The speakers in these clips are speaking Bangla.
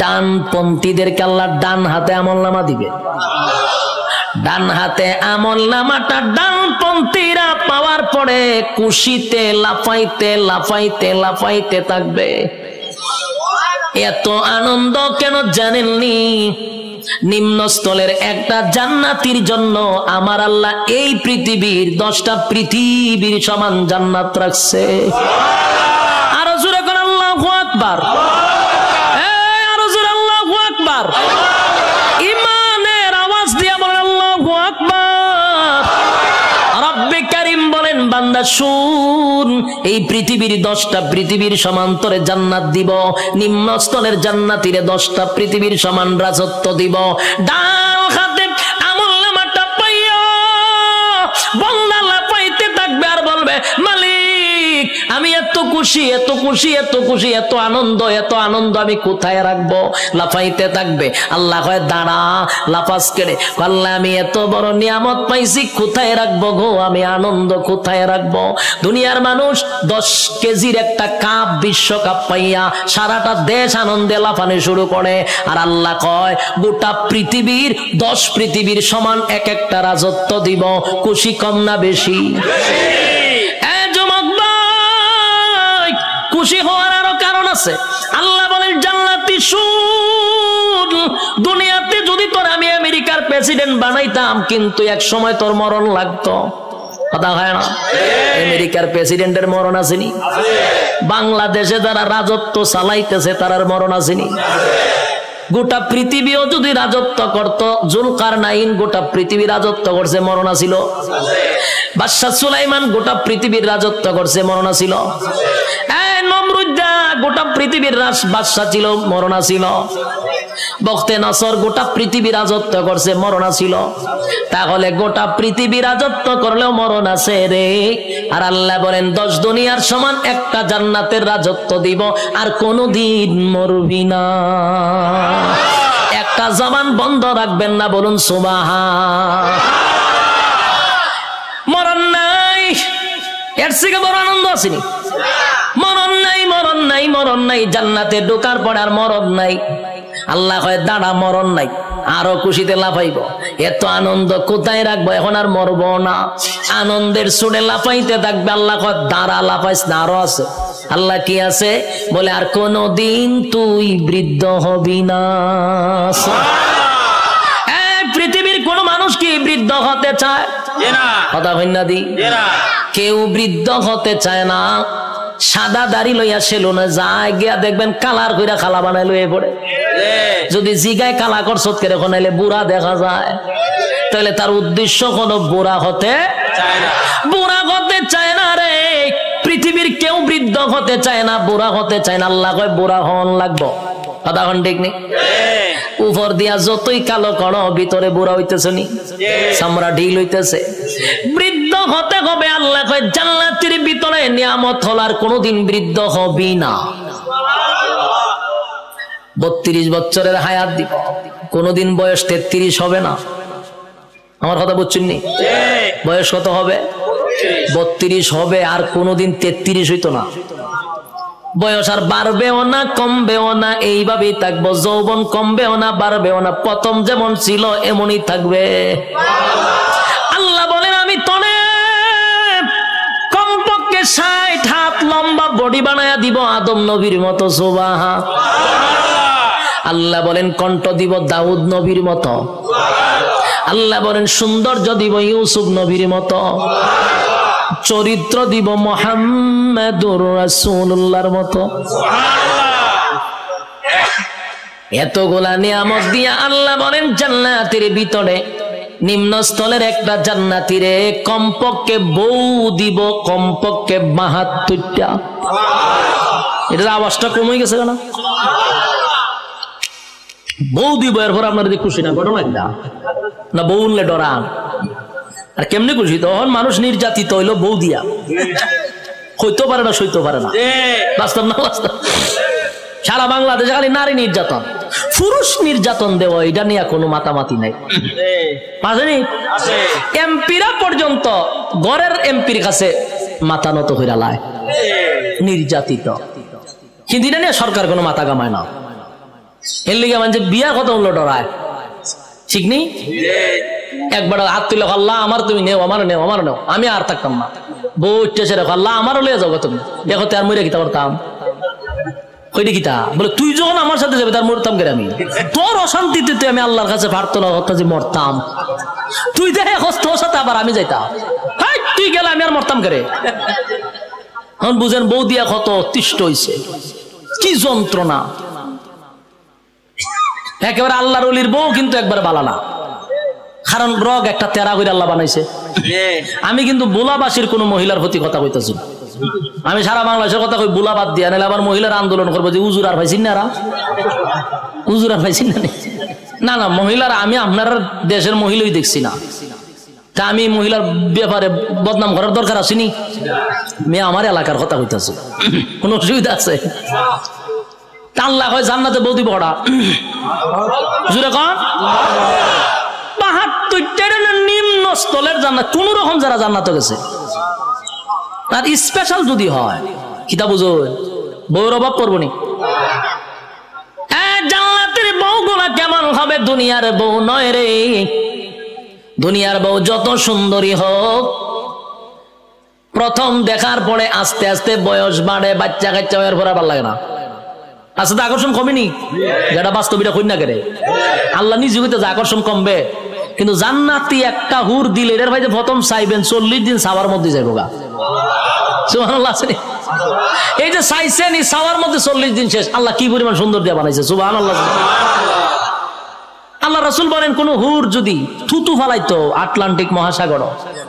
ডানপন্থীদেরকে আল্লাহ ডান হাতে আমলনামা দিবে। ডান হাতে আমলনামাটা ডানপন্থীরা পাওয়ার পরে খুশিতে লাফাইতে লাফাইতে লাফাইতে থাকবে। এত আনন্দ কেন জানেননি? নিম্নস্থলের একটা জান্নাতির জন্য আমার আল্লাহ এই পৃথিবীর 10টা পৃথিবীর সমান জান্নাত রাখছে। আরো জোরে করে আল্লাহু আকবার, আরো জোরে আল্লাহু আকবার। ইমানের আওয়াজ দিয়ে বলেন আল্লাহু আকবার। রব্বে কারীম বলেন বান্দা শুন, এই পৃথিবীর 10টা পৃথিবীর সমান্তরে জান্নাত দিব, নিম্নস্থলের জান্নাতীরে 10টা পৃথিবীর সমান রাজত্ব দিব। ডান হাতে আমলনামাটা পাইয়া বান্দা লাফাইতে থাকবে আর বলবে মালিক আমি এত খুশি এত খুশি এত খুশি এত আনন্দ আমি কোথায় রাখবো? লাফাইতে থাকবে। আল্লাহ কয় দাঁড়া, লাফাস কেড়ে আল্লাহ আমি এত বড় নিয়ামত পাইছি কোথায় রাখবো গো? আমি আনন্দ কোথায় রাখবো? দুনিয়ার মানুষ 10 কেজির একটা কাপ বিশ্বকাপ পাইয়া সারাটা দেশ আনন্দে লাফানো শুরু করে, আর আল্লাহ কয় গোটা পৃথিবীর 10 পৃথিবীর সমান এক একটা রাজত্ব দিব। খুশি কম না বেশি? খুশি হওয়ার আরো কারণ আছে। আল্লাহ বলেন জান্নাতি শুন, দুনিয়াতে যদি তোর আমি আমেরিকার প্রেসিডেন্ট বানাইতাম কিন্তু এক সময় তোর মরণ লাগতো। কথা হয় না? আমেরিকার প্রেসিডেন্টের মরণ আসেনি? বাংলাদেশে যারা রাজত্ব চালাইতেছে তারার মরণ আসেনি? গোটা পৃথিবীও যদি রাজত্ব করত, জুলকারনাইন গোটা পৃথিবী রাজত্ব করছে, মরণ ছিল? বাদশা সুলাইমান গোটা পৃথিবীর রাজত্ব করছে, মরণ ছিল? নমরুদ্দা গোটা পৃথিবীর বাদশা ছিল, মরণ ছিল? বখতে নসর গোটা পৃথিবী রাজত্ব করছে, মরণ ছিল? তাহলে গোটা পৃথিবী রাজত্ব করলেও মরণ আছে রে। আর আল্লাহ বলেন 10 দুনিয়ার সমান একটা জান্নাতের রাজত্ব দিব, আর কোনদিন মরবি না। একটা জবান বন্ধ রাখবেন না, বলুন সুবহান। মরণ নাই, এর থেকে বড় আনন্দ আসেনি? মরণ নাই, মরণ নাই, মরণ নাই। জান্নাতে ঢোকার পর আর মরণ নাই। আল্লাহ কয় দাঁড়া, মরণ নাই, আরো খুশিতে লাফাইব। এত আনন্দ কোথায় রাখবো? এখন আর মরবো না, আনন্দের সুরে লাফাইতে থাকবে। আল্লাহ কয় দাঁড়া, লাফাইস না, আরো আছে। আল্লাহ কি আছে? বলে আর কোনদিন তুই বৃদ্ধ হবি না। পৃথিবীর কোন মানুষ কি বৃদ্ধ হতে চায়? কথা হইনা দি, কেউ বৃদ্ধ হতে চায় না। সাদা দাড়ি লইয়া সেলুনে যায়, গিয়া দেখবেন কালার কইরা খালা বানাই লইয়ে পড়ে। যদি জিগায় কালা করছ কেরে কোনাইলে বুড়া দেখা যায়, তাহলে তার উদ্দেশ্য কোনো বুড়া হতে চায় না। বুড়া হতে চায় না রে। পৃথিবীর কেউ বৃদ্ধ হতে চায় না, বুড়া হতে চায় না। আল্লাহ কয় বুড়া হন লাগবো। কথা হন ঠিক নেই? উপর দিয়া যতই কালো করো, ভিতরে বুড়া হইতেছে নি, চামড়া ঢিল হইতেছে। বৃদ্ধ হতে হবে। আল্লাহ কয় জান্নাতের ভিতরে নিয়ামত হল, আর কোনদিন বৃদ্ধ হবি না। 32 বছরের হায়াত দিব, কোনদিন বয়স 33 হবে না। আমার কথা বুঝছেন নি? বয়স কত হবে? 32 হবে, আর কোনদিন 33 হইতো না। বয়স আর বাড়বেও না কমবেও না, এইভাবেই থাকবো। যৌবন কমবেও না বাড়বেও না, প্রথম যেমন ছিল এমনই থাকবে। আল্লাহ বলেন আমি তনে কমপক্ষে 60 হাত লম্বা বডি বানায়া দিব, আদম নবীর মতো। সুবহান। আল্লাহ বলেন কণ্ঠ দিব দাউদ নবীর মতো। আল্লাহ বলেন সৌন্দর্য দিব ইউসুফ নবীর মতো। চরিত্র দিব মুহাম্মাদুর রাসূলুল্লাহর মতো। এতগুলা নিয়ামত দিয়া আল্লাহ বলেন জান্নাতের ভিতরে নিম্নস্থলের একটা জান্নাতীরে কমপক্ষে বউ দিব, কমপক্ষে 72টা। এটার আওয়াজটা কমে গেছে কেন? বউ দিব, এরপর আপনার যদি খুশি না ঘটনা না, বউ উনলে ডরান। আর কেমনে খুশি? তখন মানুষ নির্যাতিত হইলো বউ দিয়া, হইতে পারে না, সইতে পারে না। বাস্তব না বাস্তব? সারা বাংলাদেশে খালি নারী নির্যাতন, পুরুষ নির্যাতন দেওয়া, এটা নিয়ে কোনো মাতামাতি নাই। এমপিরা পর্যন্ত ঘরের এমপির কাছে মাথা নত হইরা লায়, নির্যাতিত। কিন্তু এটা নিয়ে সরকার কোনো মাথা কামায় না। এর লিগে মানে বিয়া কত হলো ডরায়, ঠিক নেই? একবার হাত তুলে আল্লাহ আমার তুমি নেও, আমার নেও, আমার নেও, আমি আর থাকতাম না। বউ উঠতেছে রেখো আল্লাহ আমারও লিয়ে যাবো তুমি, দেখো তো আর মরে গিতা করতাম ওইটা গীতা বলে তুই যখন আমার সাথে যাবে তার মরতাম কে আমি, তোর অশান্তিতে তুই আমি আল্লাহর কাছে প্রার্থনা করতাম যে মরতাম, তুই দেখে তোর সাথে আবার আমি যাইতাম, তুই গেলে আমি আর মরতাম কে। এখন বুঝেন বউ দিয়া কত অতিষ্ঠ হইছে, কি যন্ত্রণা। একেবারে আল্লাহর ওলির বউ কিন্তু একবারে বালানা, কারণ রগ একটা তেরা করে আল্লাহ বানাইছে। আমি কিন্তু বুলাবাসীর কোন মহিলার প্রতি কথা কইতেছি, আমি সারা বাংলাদেশের কথা কই, বুলা বাদ দিয়া নাহলে আবার মহিলার আন্দোলন করবো যে উজুর আর পাইছেন না, উজুর আর পাইছেন না। না মহিলার আমি আপনার দেশের মহিলাই দেখছি না, তা আমি মহিলার ব্যাপারে বদনাম করার দরকার আসেনি। মেয়ে আমার এলাকার কথা কইতেছি, কোন অসুবিধা আছে? আল্লাহ হয় জান্নাতে বৌদি বড়া জুড়ে কন ৭২ নিম্ন স্থলের জান্নাত, কোন রকম যারা জান্নাতে গেছে। আর স্পেশাল যদি হয় কিতা বুঝো, বউর অভাব করবো নি? জান্নাতের বউগুলা কেমন হবে? দুনিয়ার বউ নয় রে। দুনিয়ার বউ যত সুন্দরী হোক, প্রথম দেখার পরে আস্তে আস্তে বয়স বাড়ে, বাচ্চা কাচ্চা হওয়ার পর আবার লাগে না। আচ্ছা তো আকর্ষণ কমেনি, যেটা বাস্তবিটা কই না কেরে আল্লাহ নিজে হইতে যে আকর্ষণ কমবে, কিন্তু জান্নাতি একটা হুর দিলে এর ভাই যে প্রথম চাইবেন 40 দিন সাওয়ার মধ্যে যাইব গা। সুবহানাল্লাহ। এই যে চাইছেন এই সাওয়ার মধ্যে 40 দিন শেষ, আল্লাহ কি পরিমাণ সুন্দর দিয়ে বানাইছে। সুবহানাল্লাহ। আল্লাহ রাসূল বলেন কোন হুর যদি থুতু ফালাইতো আটলান্টিক মহাসাগর,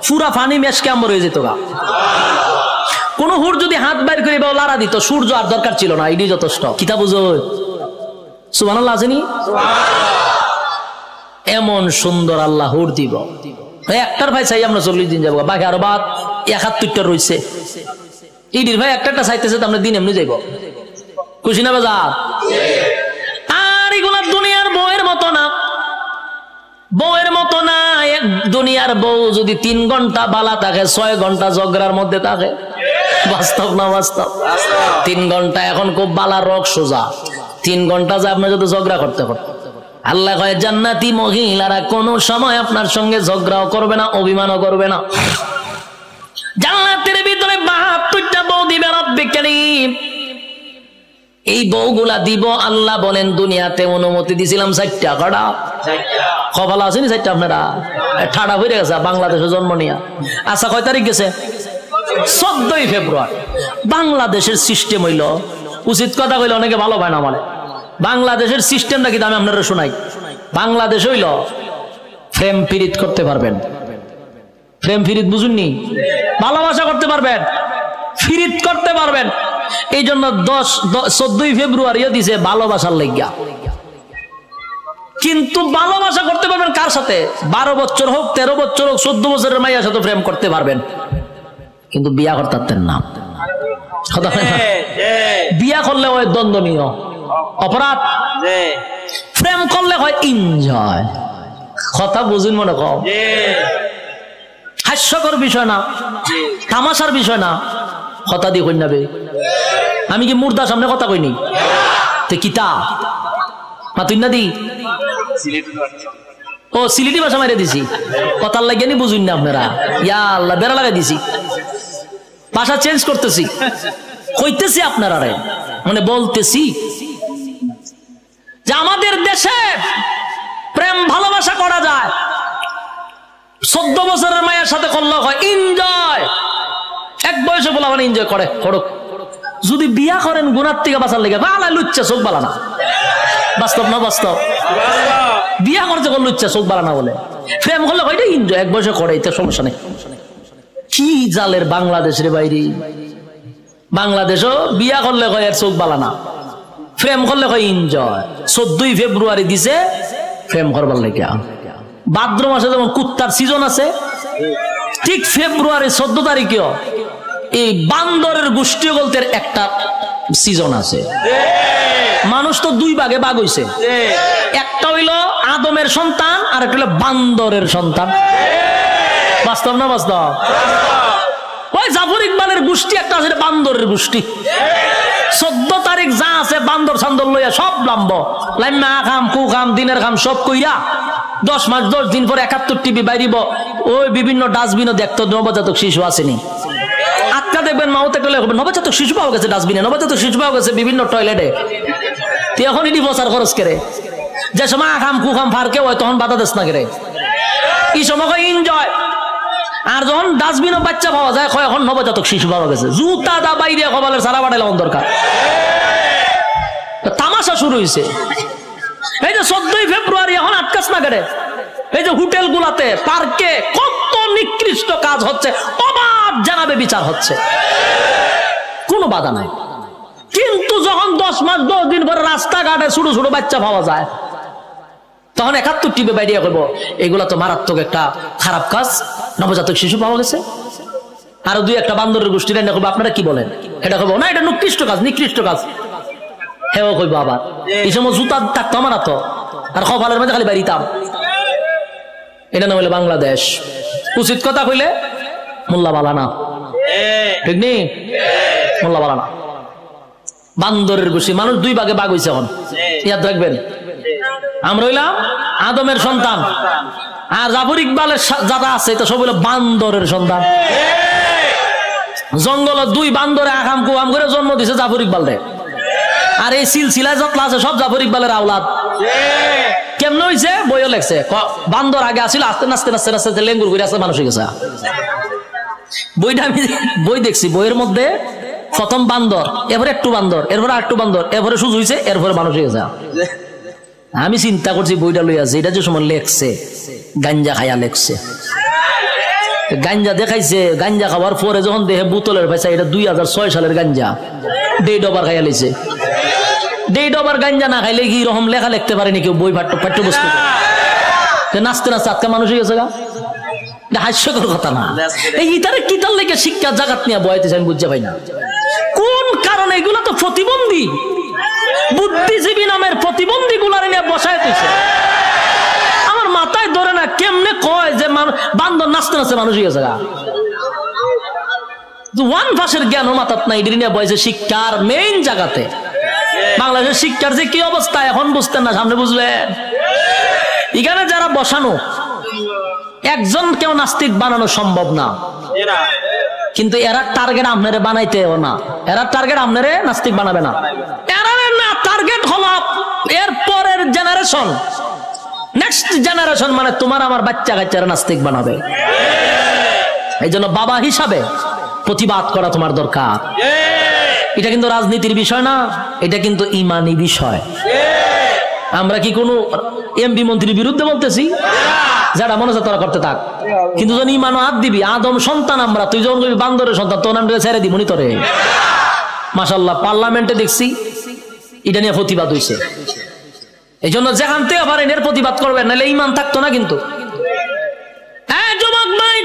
পুরা পানি মেশকে আমর হয়ে যেত গা। কোন হুর যদি হাত বাইর করে লাড়া দিত, সূর্য আর দরকার ছিল না, এটাই যথেষ্ট। কিতা বুঝো? সুবহানাল্লাহ আছেনি? এমন সুন্দর আল্লাহ হুর দিব, একটার ভাই চাই আমরা 40 দিন যাবো, বাকি আরো বাদ 71টা রয়েছে। ইডির ভাই একটা চাইতেছে তো আমরা দিন এমনি যাইব, খুশি না বাজার? আর এগুলা দুনিয়ার বউয়ের মতো না, বউয়ের মতো না। এক দুনিয়ার বউ যদি 3 ঘন্টা বালা থাকে, 6 ঘন্টা ঝগড়ার মধ্যে থাকে। বাস্তব না বাস্তব? 3 ঘন্টা এখন খুব বালা রোগ সোজা, 3 ঘন্টা যে আপনি যদি ঝগড়া করতে করতে। আল্লাহ কয় জান্নাতি মহিলারা কোন সময় আপনার সঙ্গে ঝগড়াও করবে না, অভিমানও করবে না। জান্নাতের ভিতরে 72টা বউ দিবে রব্বে কারীম। এই বউগুলা দিব আল্লাহ বলেন দুনিয়াতে অনুমতি দিছিলাম 4টা। কটা কপাল আসেনি 4টা? আপনারা ঠাডা হয়ে গেছে বাংলাদেশে জন্ম নিয়া। আচ্ছা কয় তারিখ গেছে? 14ই ফেব্রুয়ারি। বাংলাদেশের সিস্টেম হইল, উচিত কথা কইলে অনেকে ভালো পায় না মানে, বাংলাদেশের সিস্টেমটা কিন্তু আমি আপনারা শোনাই। বাংলাদেশ হইল প্রেম পীড়িত করতে পারবেন, প্রেম পীড়িত বুঝুননি, ভালোবাসা করতে পারবেন, ফিরিত করতে পারবেন। এই জন্য 14ই ফেব্রুয়ারিও দিছে ভালোবাসার লাগিয়া। কিন্তু ভালোবাসা করতে পারবেন কার সাথে? 12 বছর হোক, 13 বছর হোক, 14 বছরের মাইয়ার সাথে প্রেম করতে পারবেন, কিন্তু বিয়া করতে পারতেন না। বিয়া করলে হয় দ্বন্দ্বনীয় অপরাধ, প্রেম করলে হয় এনজয়। কথা বুঝুন মনে কম, হাস্যকর বিষয় না, তামাশার বিষয় না। কথা দিয়ে কই নাবে, আমি কি মুর্দার সামনে কথা কইনি? তে কিতা মাতুই না দি? ও সিলেটি ভাষা মাইরে দিছি, কথার লাগিয়ে নি বুঝুন না আপনারা। ইয়া আল্লাহ, বেড়া লাগাই দিছি, ভাষা চেঞ্জ করতেছি, কইতেছি আপনারা মানে বলতেছি যে আমাদের দেশে প্রেম ভালোবাসা করা যায়, 14 বছরের মায়ের সাথে করলে হয় এনজয়। এক বয়সে বলা মানে এনজয় করে করুক। যদি বিয়া করেন গুনার থেকে বাঁচার লেগে বালা লুচ্চা চোখ বালা না। বাস্তব না বাস্তব? বিয়া করতে করলে লুচ্চা চোখ বালা না বলে, প্রেম করলে হয় এনজয়, এক বয়সে করে, এতে সমস্যা নেই। কি জালের বাংলাদেশের বাইরে, বাংলাদেশও বিয়া করলে হয় এর চোখ বালা না, প্রেম করলে হয় এনজয়। 14ই ফেব্রুয়ারি দিছে প্রেম করবার লেগে। ভাদ্র মাসে যেমন কুত্তার সিজন আছে, ঠিক ফেব্রুয়ারি 14 তারিখেও এই বান্দরের গোষ্ঠী বলতে একটা সিজন আছে। মানুষ তো 2 ভাগে ভাগ হইছে, একটা হইল আদমের সন্তান আর একটা হইল বান্দরের সন্তান। বাস্তব না বাস্তব? ওই জাফর ইকবালের গোষ্ঠী একটা আছে বান্দরের গোষ্ঠী, 14 তারিখ যা আছে বান্দর সান্দর লইয়া সব লাম্ব লাইমা খাম কু খাম দিনের খাম সব কইরা 10 মাস 10 দিন পরে 71 টিভি বাইরিব ওই বিভিন্ন ডাস্টবিনও দেখতো নবজাতক শিশু আসেনি। আটকা দেখবেন মাওতে কইলে নবজাতক শিশু পাওয়া গেছে ডাস্টবিনে, নবজাতক শিশু পাওয়া গেছে বিভিন্ন টয়লেটে। তুই এখন এটি বসার খরচ করে যে সময় আখাম কুখাম ফারকে হয় তখন বাধা দেশ না করে এই সময় এনজয়। আর যখন ডাস্টবিনও বাচ্চা পাওয়া যায় এখন নবজাতক শিশু পাওয়া গেছে, জুতা দা বাইরে কপালের সারা বাড়াইলে দরকার। তামাশা শুরু হয়েছে। এই যে 14 ফেব্রুয়ারি এখন আটকাস না করে এই যে হোটেল গুলাতে পার্কে কত নিকৃষ্ট কাজ হচ্ছে, অবাধ জানাবে বিচার হচ্ছে, কোনো বাধা নাই। কিন্তু যখন 10 মাস 10 দিন পরে রাস্তাঘাটে ছোট ছোট বাচ্চা পাওয়া যায় তখন 71 টিভি বাইরে করবো এগুলা তো মারাত্মক একটা খারাপ কাজ, নবজাতক শিশু পাওয়া গেছে। আরো 2-1 বান্দরের গোষ্ঠী রান্না করবো, আপনারা কি বলেন? এটা করবো না, এটা নিকৃষ্ট কাজ, নিকৃষ্ট কাজ হেও কইবো। আবার এই সময় জুতা থাকতো আমার তো আর কপালের মধ্যে খালি বাইরিতাম। এটা না হইলে বাংলাদেশ। উচিত কথা কইলে মোল্লা বালা না, ঠিক নেই? মোল্লা বালা না, বান্দরের গোষ্ঠী। মানুষ 2 ভাগে ভাগ হয়েছে এখন, ইয়াদ রাখবেন। আমরা হইলাম আদমের সন্তান, আর জাফর ইকবালের যারা আছে এটা সব হইলো বান্দরের সন্তান। জঙ্গল 2 বান্দরে আকাম কুয়াম করে জন্ম দিছে জাফর ইকবাল রে। আর এই সিলসিলায় যত আছে সব জাফর ইকবালের আওলাদ। কেমন হয়েছে? বইও লেখছে বান্দর আগে আসছিল, আস্তে আস্তে আস্তে আস্তে লেঙ্গুর করে আসতে মানুষ হয়ে গেছে। বইটা আমি বই দেখছি, বইয়ের মধ্যে প্রথম বান্দর, এরপরে একটু বান্দর, এরপরে আরেকটু বান্দর, এরপরে সুজ হয়েছে, এরপরে মানুষ হয়ে গেছে। আমি চিন্তা করছি বইটা লই আছে, এটা যে সময় লেখছে গাঞ্জা খাইয়া লেখছে। গাঞ্জা দেখাইছে, গাঞ্জা খাওয়ার পরে যখন দেখে বোতলের পয়সা এটা 2006 সালের গাঞ্জা, ডেট ওভার খাইয়া লেছে। ডেট ওভার গাঞ্জা না খাইলে কি রকম লেখা লিখতে পারেনি কেউ বই পাঠ্যবস্তু? নাচতে নাচতে আজকে মানুষ হয়ে গেছে। হাস্যকর কথা না? এই ইতারে কিতার লেগে শিক্ষা জাগাত নিয়ে বয়াইতেছে আমি বুঝতে পাই না কোন কারণে। এগুলো তো প্রতিবন্ধী, বুদ্ধিজীবী নামের প্রতিবন্ধী গুলার নিয়ে বসায় দিছে। আমার মাথায় ধরে না কেমনে কয় যে বান্দর নাচতে নাচতে মানুষ হয়ে গেছে। ওয়ান ভাষের জ্ঞান মাথাত নাই, এটি নিয়ে বয়সে শিক্ষার মেইন জায়গাতে। বাংলাদেশের শিক্ষার যে কি অবস্থা এখন বুঝতেন না, সামনে বুঝবেন। এখানে যারা বসানো একজন কেউ নাস্তিক বানানো সম্ভব না, কিন্তু এরা টার্গেট আপনারে বানাইতেও না, এরা টার্গেট আপনারে নাস্তিক বানাবে না। এরা না টার্গেট হলো এর পরের জেনারেশন, নেক্সট জেনারেশন, মানে তোমার আমার বাচ্চা কাচ্চারা নাস্তিক বানাবে। এই জন্য বাবা হিসাবে প্রতিবাদ করা তোমার দরকার। এটা কিন্তু রাজনীতির বিষয় না, এটা কিন্তু ইমানি বিষয়। আমরা কি কোনো এমপি মন্ত্রীর বিরুদ্ধে বলতেছি? যারা মনে হচ্ছে তোরা করতে থাক, কিন্তু যখন ইমানও হাত দিবি, আদম সন্তান আমরা, তুই যখন বান্দরের সন্তান তোর নাম ছেড়ে দিবি নি তোরে। মাশাআল্লাহ পার্লামেন্টে দেখছি এটা নিয়ে প্রতিবাদ হয়েছে। এই জন্য যেখান থেকে পারেন এর প্রতিবাদ করবেন, নাহলে ইমান থাকতো না। কিন্তু যুবক ভাই,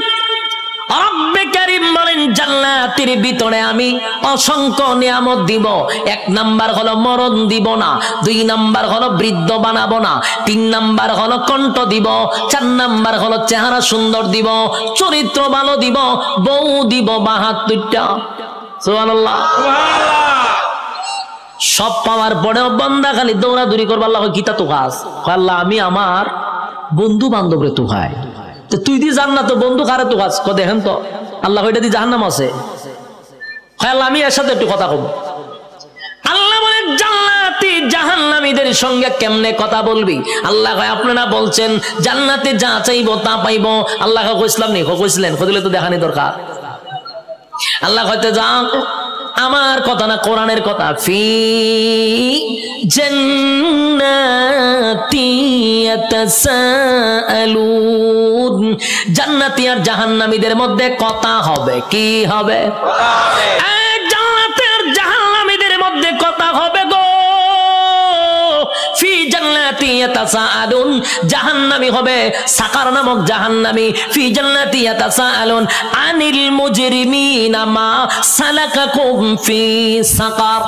রব্বে কারীম বলেন জান্নাতের ভিতরে আমি অসংখ্য নিয়ামত দিব। 1 নাম্বার হলো মরণ দিব না, 2 নাম্বার হলো বৃদ্ধ বানাবো না, 3 নাম্বার হলো কণ্ঠ দিব, 4 নাম্বার হলো চেহারা সুন্দর দিব, চরিত্র ভালো দিব, বউ দিব 72টা। সুবহানাল্লাহ। সব পাওয়ার পরেও বান্দা খালি দৌড়াদৌড়ি করবে, আল্লাহ কিতা তো কাজ, আল্লাহ আমি আমার বন্ধু বান্ধবরে তো খাই, তো তুই দি জান্নাত তো বন্ধু কারে তো কাজ দেখেন তো, আল্লাহ ওইটা দিয়ে জাহান্নাম আছে। আল্লাহ আমি এর সাথে একটু কথা কব। আল্লাহ বলেন জান্নাতি জাহান্নামীদের সঙ্গে কেমনে কথা বলবি? আল্লাহ কয় আপনারা বলছেন জান্নাতে যা চাইবো তা পাইবো। আল্লাহ কইছিলাম নি, কইছিলেন, কইলে তো দেখানি দরকার। আল্লাহ কইতে যা আমার কথা না, কোরআনের কথা। ফি জান্নাতি ইয়াতাসাআলুন, জান্নাতি আর জাহান্নামীদের মধ্যে কথা হবে। কি হবে? জান্নাতি আর জাহান্নামীদের মধ্যে কথা হবে গো। ফি জান্নাতি ইয়াতাসাআলুন, জাহান্নামী হবে সাকার নামক জাহান্নামী। ফি জান্নাতি ইয়াতাসাআলুন আনিল মুজরিমিনা মা সালাকাকুম ফি সাকার,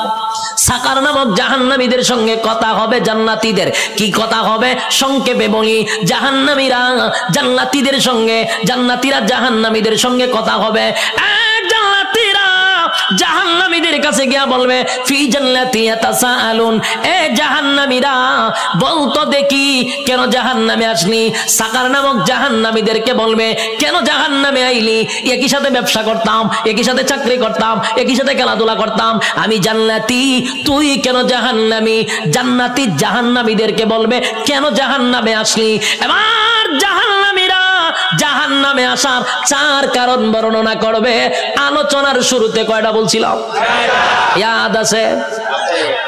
সাকার নামক জাহান্নামীদের সঙ্গে কথা হবে জান্নাতীদের। কি কথা হবে? সংক্ষেপে বলি, জাহান্নামীরা জান্নাতীদের সঙ্গে, জান্নাতীরা জাহান্নামীদের সঙ্গে কথা হবে। জান্নাতীরা জাহান্নামীদের কাছে গিয়া বলবে ফি জান্নাতি ইয়াতাসাআলুন, এ জাহান্নামীরা বলতো দেখি কেন জাহান্নামে আসলি। সাকার নামক জাহান্নামীদেরকে বলবে কেন জাহান্নামে আইলি? একই সাথে ব্যবসা করতাম, একই সাথে চাকরি করতাম, একই সাথে খেলাধুলা করতাম, আমি জান্নাতি, তুই কেন জাহান্নামী? জান্নাতি জাহান্নামীদেরকে বলবে কেন জাহান্নামে আসলি? এবার জাহান্নামীরা জাহান্নামে আসার 4 কারণ বর্ণনা করবে। আলোচনার শুরুতে কয়টা বলছিলাম? ইয়াদ আছে?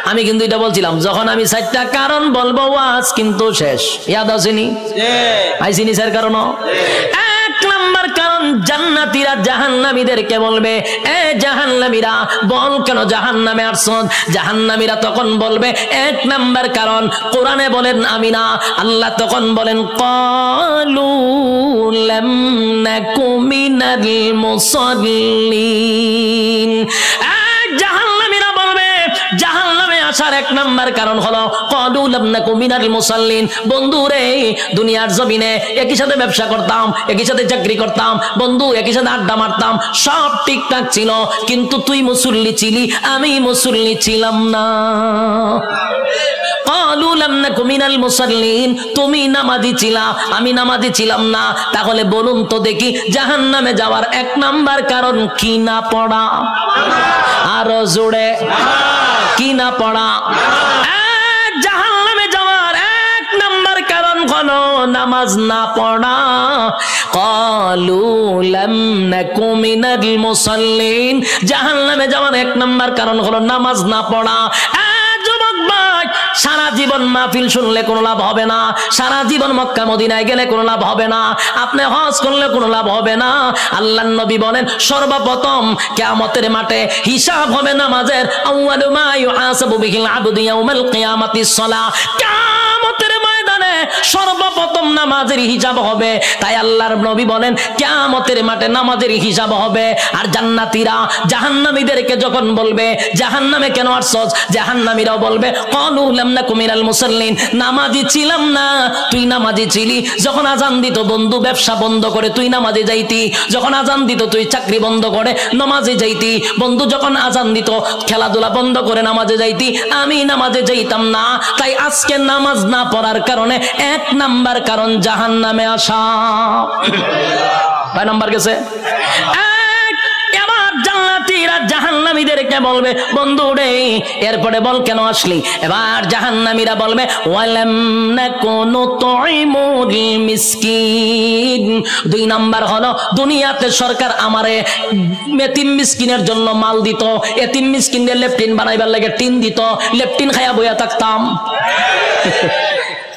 আমি কিন্তু এটা বলছিলাম যখন আমি 4টা কারণ বলবো ওয়াজ কিন্তু শেষ। ইয়াদ আসেনি? আইসিনি স্যার? কারণ 1 নাম্বার কারণ, জান্নাতীরা জাহান্নামীদেরকে বলবে এ জাহান্নামীরা বল কেন জাহান্নামে আসছ? জাহান্নামীরা তখন বলবে 1 নাম্বার কারণ কোরআনে বলেন আমি না, আল্লাহ তখন বলেন ক্বালু লাম নাকু মিনাল মুসাল্লিন। জাহান্নামীরা বলবে জাহান্নামে আসার 1 নাম্বার কারণ হলো ক্বালু লাম নাকু মিনাল মুসাল্লিন। বন্ধু রে, দুনিয়ার জমিনে একই সাথে ব্যবসা করতাম, একই সাথে চাকরি করতাম, বন্ধু একই সাথে আড্ডা মারতাম, সব ঠিকঠাক ছিল, কিন্তু তুই মুসল্লি ছিলি, আমি মুসল্লি ছিলাম না। ক্বালু লাম নাকু মিনাল মুসাল্লিন, তুমি নামাজি ছিলা, আমি নামাজি ছিলাম না। তাহলে বলুন তো দেখি জাহান্নামে যাওয়ার 1 নাম্বার কারণ কি না পড়া? আরো জোরে, কি না পড়া? জাহান্নামে যাওয়ার 1 নাম্বার কারণ হলো নামাজ না পড়া। ক্বালু লাম নাকু মিনাল মুসাল্লিন, জাহান্নামে যাওয়ার 1 নাম্বার কারণ হলো নামাজ না পড়া। যুবক ভাই, সারা জীবন মাহফিল শুনলে কোনো লাভ হবে না, সারা জীবন মক্কা মদিনায় গেলে কোনো লাভ হবে না, আপনি হজ করলে কোনো লাভ হবে না। আল্লাহর নবী বলেন সর্বপ্রথম কিয়ামতের মাঠে হিসাব হবে নামাজের। আউয়ালু মা ইউহাসাবু বিহিল আবদু ইয়াউমাল কিয়ামাতিস সালাহ। কিয়ামতের ময়দানে সর্বপ্রথম নামাজের হিসাব হবে। তাই আল্লাহর নবী বলেন কিয়ামতের মাঠে নামাজের হিসাব হবে। আর জান্নাতীরা জাহান্নামীদেরকে যখন বলবে জাহান্নামে কেন আসছস, জাহান্নামীরাও বলবে ক্বালু লাম নাকু মিনাল মুসাল্লিন, নামাজি ছিলাম না, তুই নামাজি ছিলি। যখন আজান দিত বন্ধু ব্যবসা বন্ধ করে তুই নামাজে যাইতি, যখন আজান দিত তুই চাকরি বন্ধ করে নামাজে যাইতি, বন্ধু যখন আজান দিত খেলাধুলা বন্ধ করে নামাজে যাইতি, আমি নামাজে যাইতাম না। তাই আজকে নামাজ না পড়ার কারণে 1 নাম্বার কারণ জাহান্নামে আসা। কয় নাম্বার গেছে? এবার জান্নাতীরা জাহান্নামীদেরকে বলবে বন্ধু রে এরপরে বল কেন আসলি? এবার জাহান্নামীরা বলবে ওয়ালাম নাকুনু তুইমুল মিসকিন। 2 নাম্বার হলো দুনিয়াতে সরকার আমারে এতিম মিসকিনের জন্য মাল দিত, এতিম মিসকিনদের লেফটিন বানাইবার লাগে টিন দিত, লেফটিন খায়া বইয়া থাকতাম।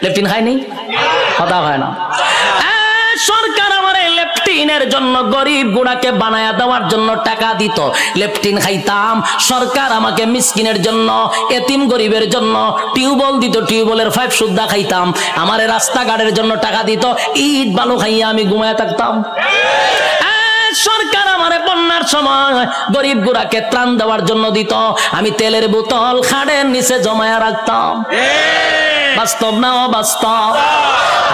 লেফটিন খায়নি? কথা হয় না। সরকার আমার লেফটিনের জন্য গরিব গুড়াকে বানায়া দেওয়ার জন্য টাকা দিত, লেফটিন খাইতাম। সরকার আমাকে মিসকিনের জন্য এতিম গরিবের জন্য টিউবওয়েল দিত, টিউবওয়েলের 5 সুদ্ধা খাইতাম। আমার রাস্তাঘাটের জন্য টাকা দিত, ইট বালু খাইয়া আমি ঘুমায়া থাকতাম। সরকার আমারে বন্যার সময় গরিব গুড়াকে ত্রাণ দেওয়ার জন্য দিত, আমি তেলের বোতল খাড়ের নিচে জমায়া রাখতাম। বাস্তব না অবাস্তব?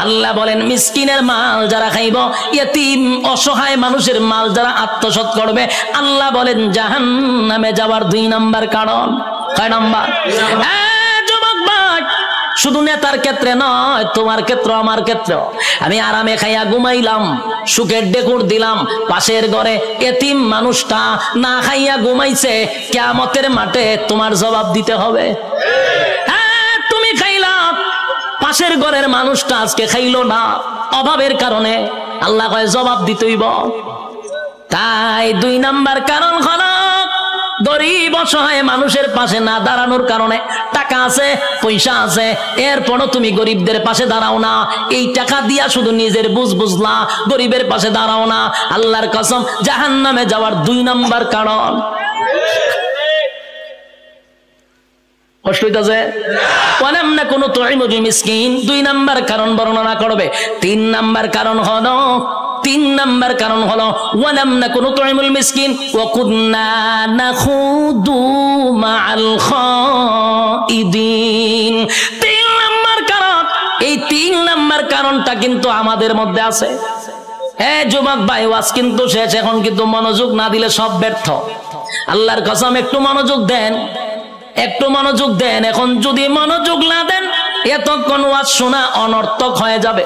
আল্লাহ বলেন মিসকিনের মাল যারা খাইব, ইতিম অসহায় মানুষের মাল যারা আত্মসাৎ করবে, আল্লাহ বলেন জাহান্নামে যাওয়ার 2 নাম্বার কারণ। কয় নাম্বার? যুবক ভাই, শুধু নেতার ক্ষেত্রে নয়, তোমার ক্ষেত্র আমার ক্ষেত্র। আমি আরামে খাইয়া ঘুমাইলাম, সুখের ডেকুর দিলাম, পাশের ঘরে এতিম মানুষটা না খাইয়া ঘুমাইছে, কিয়ামতের মাঠে তোমার জবাব দিতে হবে। তুমি খাইলা, পাশের ঘরের মানুষটা আজকে খাইলো না অভাবের কারণে, আল্লাহ কয় জবাব দিতেইব। তাই 2 নাম্বার কারণ হলো গরিব অসহায় মানুষের পাশে না দাঁড়ানোর কারণে। টাকা আছে, পয়সা আছে, এরপরও তুমি গরিবদের পাশে দাঁড়াও না। এই টাকা দিয়া শুধু নিজের বুঝলা, গরিবের পাশে দাঁড়াও না। আল্লাহর কসম জাহান্নামে যাওয়ার 2 নাম্বার কারণ। কষ্ট হইতাছে? ওয়ালাম নাকুনু তুইমুল মিসকিন 2 নাম্বার কারণ বর্ণনা করবে। 3 নাম্বার কারণ হলো ওয়ালাম নাকুনু তুইমুল মিসকিন ওয়া কুননা নাখুদু মাআল খাইদিন। 3 নাম্বার কারণ, এই 3 নাম্বার কারণটা কিন্তু আমাদের মধ্যে আছে। যুবক ভাই, ওয়াজ কিন্তু শেষ, এখন কিন্তু মনোযোগ না দিলে সব ব্যর্থ। আল্লাহর কসম একটু মনোযোগ দেন, একটু মনোযোগ দেন। এখন যদি মনোযোগ না দেন এতক্ষণ ওয়াজ শোনা অনর্থক হয়ে যাবে।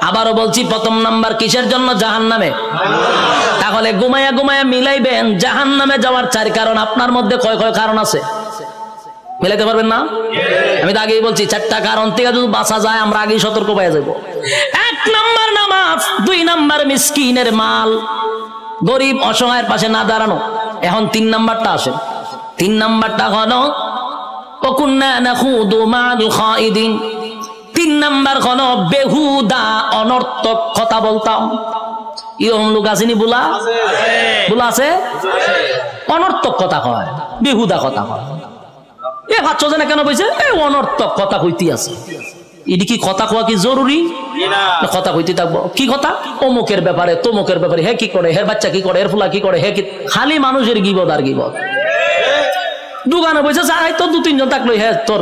আবারও বলছি, প্রথম নাম্বার কিসের জন্য? জাহান্নামে। তাহলে ঘুমায়া ঘুমায়া মিলাইবেন জাহান্নামে যাওয়ার 4 কারণ। আপনার মধ্যে কয় কয় কারণ আছে মিলাইতে পারবেন না? আমি তো আগেই বলছি 4টা কারণ থেকে যদি বাঁচা যায় আমরা আগেই সতর্ক পেয়ে যাব। 1 নাম্বার নামাজ, 2 নাম্বার মিসকিনের মাল, গরিব অসহায়ের পাশে না দাঁড়ানো। এখন 3 নাম্বারটা আসে। 3 নাম্বারটা হলো ওয়াকুন্না নাখুদু মা'আল খাইদিন। 3 নাম্বার হলো বেহুদা অনর্থক কথা বলতাম। এরকম লোক আসেনি? বুলা আছে, অনর্থক কথা কয়, বেহুদা কথা কয়। এ ভাবছো যে না কেন বলছে অনর্থক কথা কইতে আছে। এটি কি কথা কওয়া কি জরুরি? কথা কইতে থাকবো। কি কথা? অমুকের ব্যাপারে, তমুকের ব্যাপারে, হে কি করে, হের বাচ্চা কি করে, হের ফুলা কি করে, হে কি। খালি মানুষের গিবদ আর গিবদ। দোকানে বসে চাই তো 2-3 জন থাকলো, হ্যাঁ তোর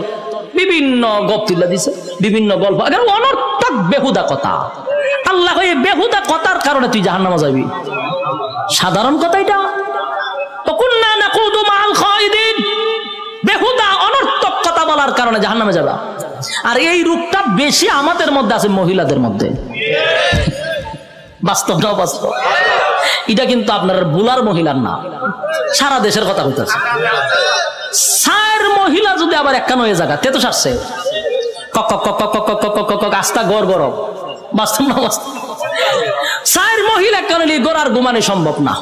বিভিন্ন গপ তুলে দিছে, বিভিন্ন গল্প। অনর্থক বেহুদা কথা। আল্লাহ এই বেহুদা কথার কারণে তুই জাহান্নামে যাবি। সাধারণ কথা এটা। ওয়াকুন্না নাকুদু মা'আল খাইদিন, বেহুদা অনর্থক কথা বলার কারণে জাহান্নামে যাবা। আর এই রূপটা বেশি আমাদের মধ্যে আছে, মহিলাদের মধ্যে। বাস্তব না বাস্তব? এটা কিন্তু আপনার বুলার মহিলার না, সারা দেশের কথা বলতেছে। 4 মহিলা যদি আবার একখান হয়ে জায়গা তে তো সারছে কক কক কক কক কক কক কক আস্তা গড় গরম। বাস্তব না বাস্তব? 4 মহিলা কেন গড়ার ঘুমানো সম্ভব না।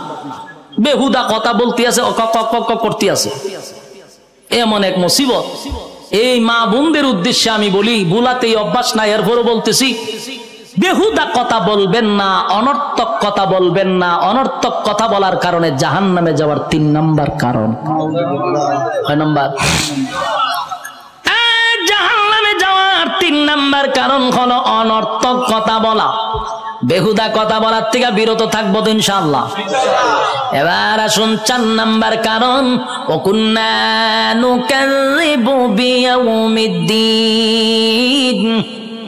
বেহুদা কথা বলতে আছে, কক কক কক করতে আছে। এমন এক মুসিবত। এই মা বোনদের উদ্দেশ্যে আমি বলি, বুলাতে অভ্যাস নাই, এরপরও বলতেছি, বেহুদা কথা বলবেন না, অনর্থক কথা বলবেন না। অনর্থক কথা বলার কারণে জাহান্নামে যাওয়ার 3 নাম্বার কারণ। কয় নাম্বার? জাহান্নামে যাওয়ার 3 নাম্বার কারণ হলো অনর্থক কথা বলা। বেহুদা কথা বলার থেকে বিরত থাকবো তো ইনশাআল্লাহ। এবার আসুন 4 নাম্বার কারণ, ওয়াকুন্না নুকাযযিবু বিয়াউমিদ্দিন।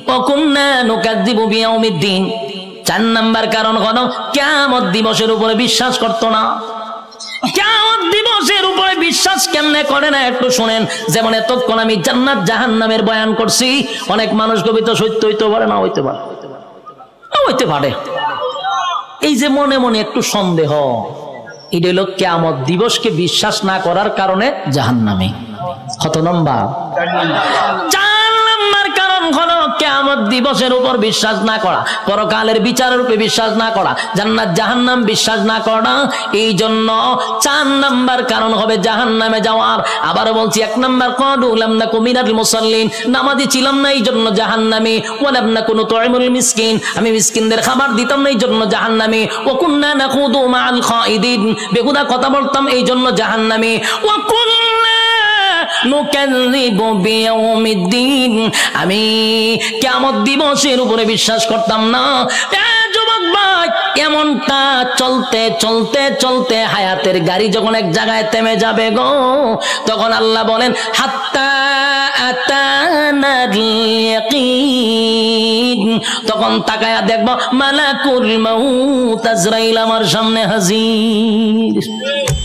ওয়াকুন্না নুকাযযিবু বিয়াউমিদ্দিন। 4 নাম্বার কারণ হলো কিয়ামত দিবসের উপরে বিশ্বাস করতো না। কিয়ামত দিবসের উপরে বিশ্বাস কেমনে করে না একটু শুনেন। যেমন এতক্ষণ আমি জান্নাত জাহান্নামের বয়ান করছি, অনেক মানুষ কবিতা সত্য হইতে পারে, না হইতে পারে, হইতে পারে। এই যে মনে মনে একটু সন্দেহ, এটা হলো কিয়ামত দিবসকে বিশ্বাস না করার কারণে জাহান্নামে। কত নম্বর? 4 নম্বর কারণ হলো কিয়ামত দিবসের উপর বিশ্বাস না করা, পরকালের বিচারের উপর বিশ্বাস না করা, জান্নাত জাহান্নাম বিশ্বাস না করা। এই জন্য 4 নম্বর কারণ হবে জাহান্নামে যাওয়ার। আবার বলছি, 1 নম্বর ক্বালু লাম নাকু মিনাল মুসাল্লিন, নামাজি ছিলাম না এই জন্য জাহান্নামী। ওয়া লাম নাকু নুতঈমুল মিসকিন, আমি মিসকিনদের খাবার দিতাম না এই জন্য জাহান্নামী। ওয়া কুন্না নাখুদু মা'আল খাইদিন, বেহুদা কথা বলতাম এই জন্য জাহান্নামী। ওয়া কুন্না নুকাযযিবু বিয়াউমিদ্দিন, আমি কিয়ামত দিবসের উপরে বিশ্বাস করতাম না। যুবক ভাই, এমনটা চলতে চলতে চলতে হায়াতের গাড়ি যখন এক জায়গায় থেমে যাবে গো, তখন আল্লাহ বলেন হাত্তা আতানাল ইয়াকিন, তখন তাকায়া দেখবো মালাকুল মাউত আজরাইল আমার সামনে হাজির।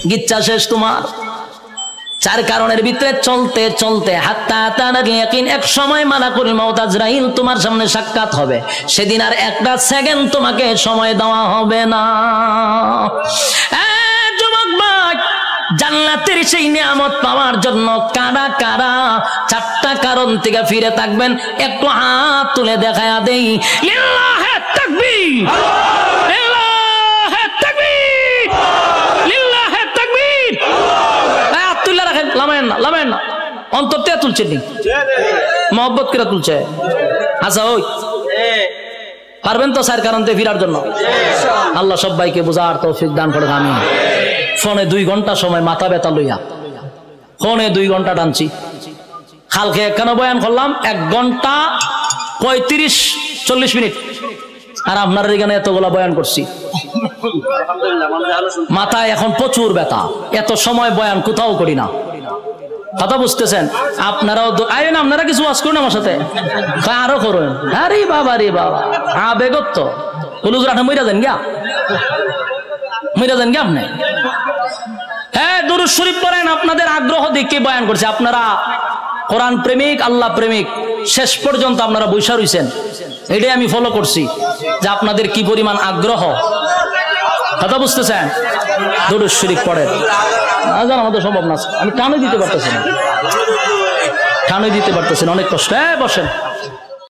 গিচ্ছা শেষ তোমার। 4 কারণের ভিতরে চলতে চলতে হাত্তা আতানাল ইয়াকিন, এক সময় মালাকুল মাউত আজরাইল তোমার সামনে সাক্ষাৎ হবে। সেদিন আর একটা সেকেন্ড তোমাকে সময় দেওয়া হবে না। যুবক ভাই, জান্নাতের সেই নিয়ামত পাওয়ার জন্য কারা কারা 4টা কারণ থেকে ফিরে থাকবেন একটু হাত তুলে দেখায়া দেই। লিল্লাহি তাকবীর, লিল্লাহি তাকবীর, লিল্লাহি তাকবীর। তুলে রাখেন, লামেন না, লামেন না, অন্তর থেকে তুলছে নি, মহব্বত করে তুলছে। আচ্ছা ওই পারবেন তো 4 কারণ থেকে ফিরার জন্য? আল্লাহ সবাইকে বোঝার তৌফিক দান করে। আমিন। ফোনে 2 ঘন্টা সময় মাথা ব্যথা লইয়া ফোনে 2 ঘন্টা টানছি। কালকে কেন বয়ান করলাম 1 ঘন্টা 35-40 মিনিট, আর আপনার এখানে এতগুলা বয়ান করছি। মাথায় এখন প্রচুর ব্যথা, এত সময় বয়ান কোথাও করি না। কথা বুঝতেছেন? আপনারাও আইন, আপনারা কিছু ওয়াজ করুন আমার সাথে, আরো করুন। আরে বাবা রে বাবা, আবেগত তো হুজুর আপনি মইরা যান গিয়া, মইরা যান গিয়া আপনি। হ্যাঁ দুরূদ শরীফ পড়েন। আপনাদের আগ্রহ দেখে বয়ান করছে। আপনারা কোরআন প্রেমিক, আল্লাহ প্রেমিক, শেষ পর্যন্ত আপনারা বৈশা রইছেন। এটাই আমি ফলো করছি যে আপনাদের কি পরিমাণ আগ্রহ। কথা বুঝতেছেন? দুরূদ শরীফ পড়েন। আজান আমাদের সম্ভব না, আমি টানে দিতে পারতেছি না, অনেক কষ্ট। বসেন।